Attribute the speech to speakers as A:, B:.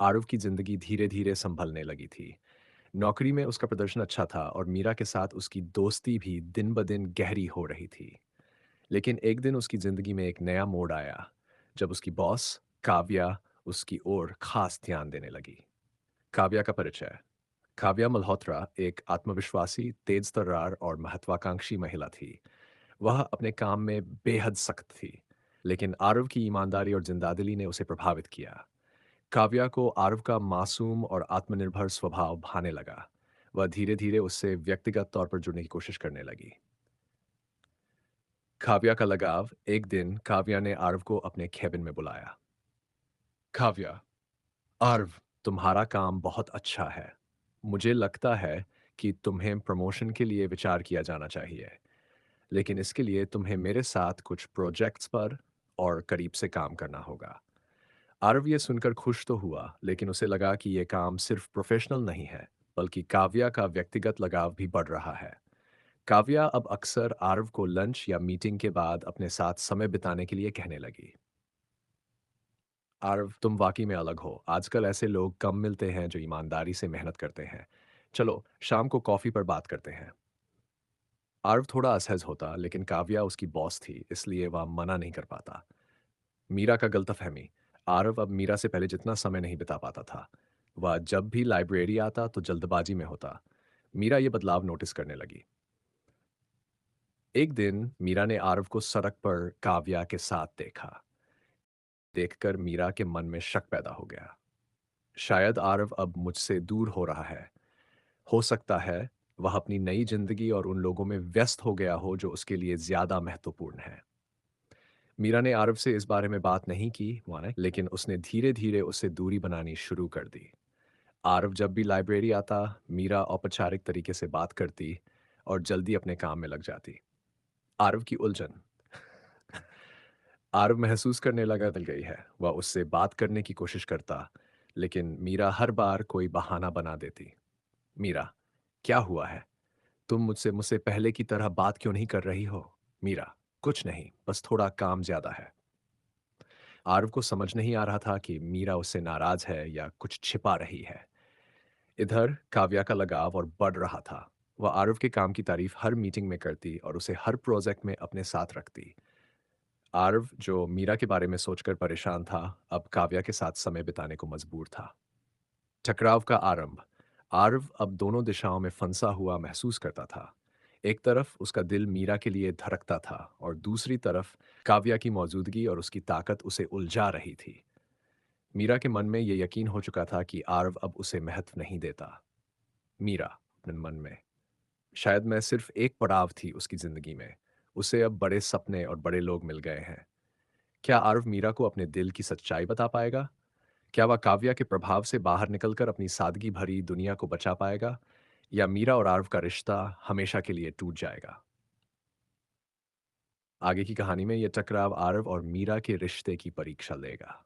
A: आरव की जिंदगी धीरे-धीरे संभलने लगी थी। नौकरी में उसका प्रदर्शन अच्छा था और मीरा के साथ उसकी दोस्ती भी दिन-ब-दिन गहरी हो रही थी। लेकिन एक दिन उसकी जिंदगी में एक नया मोड़ आया, जब उसकी बॉस, काव्या, उसकी ओर खास ध्यान देने लगी। काव्या का परिचय। काव्या मल्होत्रा एक आत्मविश्वासी, तेज-तर्रार और महत्वाकांक्षी महिला थी। वह अपने काम में बेहद सख्त थी, लेकिन आरव की ईमानदारी और जिंदादिली ने उसे प्रभावित किया। काव्या को आरव का मासूम और आत्मनिर्भर स्वभाव भाने लगा। वह धीरे-धीरे उससे व्यक्तिगत तौर पर जुड़ने की कोशिश करने लगी। काव्या का लगाव। एक दिन काव्या ने आरव को अपने केबिन में बुलाया। काव्या, आरव, तुम्हारा काम बहुत अच्छा है। मुझे लगता है कि तुम्हें प्रमोशन के लिए विचार किया जाना चाहिए, लेकिन इसके लिए तुम्हें मेरे साथ कुछ प्रोजेक्ट्स पर और करीब से काम करना होगा। आरव ये सुनकर खुश तो हुआ, लेकिन उसे लगा कि ये काम सिर्फ प्रोफेशनल नहीं है, बल्कि काव्या का व्यक्तिगत लगाव भी बढ़ रहा है। काव्या अब अक्सर आरव को लंच या मीटिंग के बाद अपने साथ समय बिताने के लिए कहने लगी। आरव, तुम वाकई में अलग हो। आजकल ऐसे लोग कम मिलते हैं जो ईमानदारी से मेहनत करते हैं। चलो, शाम को कॉफी पर बात करते हैं। आरव थोड़ा असहज होता, लेकिन काव्या उसकी बॉस थी, इसलिए वह मना नहीं कर पाता। मीरा का गलतफहमी। आरव अब मीरा से पहले जितना समय नहीं बिता पाता था। वह जब भी लाइब्रेरी आता तो जल्दबाजी में होता। मीरा ये बदलाव नोटिस करने लगी। एक दिन मीरा ने आरव को सड़क पर काव्या के साथ देखा। देखकर मीरा के मन में शक पैदा हो गया। शायद आरव अब मुझसे दूर हो रहा है। हो सकता है वह अपनी नई जिंदगी और उन लोगों में व्यस्त हो गया हो जो उसके लिए ज्यादा महत्वपूर्ण है। मीरा ने आरव से इस बारे में बात नहीं की, माने, लेकिन उसने धीरे धीरे उससे दूरी बनानी शुरू कर दी। आरव जब भी लाइब्रेरी आता, मीरा औपचारिक तरीके से बात करती और जल्दी अपने काम में लग जाती। आरव की उलझन। आरव महसूस करने लगा मिल गई है। वह उससे बात करने की कोशिश करता, लेकिन मीरा हर बार कोई बहाना बना देती। मीरा, क्या हुआ है? तुम मुझसे मुझसे पहले की तरह बात क्यों नहीं कर रही हो? मीरा, कुछ नहीं, बस थोड़ा काम ज्यादा है। आरव को समझ नहीं आ रहा था कि मीरा उससे नाराज है या कुछ छिपा रही है। इधर काव्या का लगाव और बढ़ रहा था। वह आरव के काम की तारीफ हर मीटिंग में करती और उसे हर प्रोजेक्ट में अपने साथ रखती। आरव, जो मीरा के बारे में सोचकर परेशान था, अब काव्या के साथ समय बिताने को मजबूर था। टकराव का आरंभ। आरव अब दोनों दिशाओं में फंसा हुआ महसूस करता था। एक तरफ उसका दिल मीरा के लिए धड़कता था और दूसरी तरफ काव्या की मौजूदगी और उसकी ताकत उसे उलझा रही थी। मीरा के मन में यह यकीन हो चुका था कि आरव अब उसे महत्व नहीं देता। मीरा अपने मन में, शायद मैं सिर्फ एक पड़ाव थी उसकी जिंदगी में। उसे अब बड़े सपने और बड़े लोग मिल गए हैं। क्या आरव मीरा को अपने दिल की सच्चाई बता पाएगा? क्या वह काव्या के प्रभाव से बाहर निकलकर अपनी सादगी भरी दुनिया को बचा पाएगा, या मीरा और आरव का रिश्ता हमेशा के लिए टूट जाएगा? आगे की कहानी में यह टकराव आरव और मीरा के रिश्ते की परीक्षा लेगा।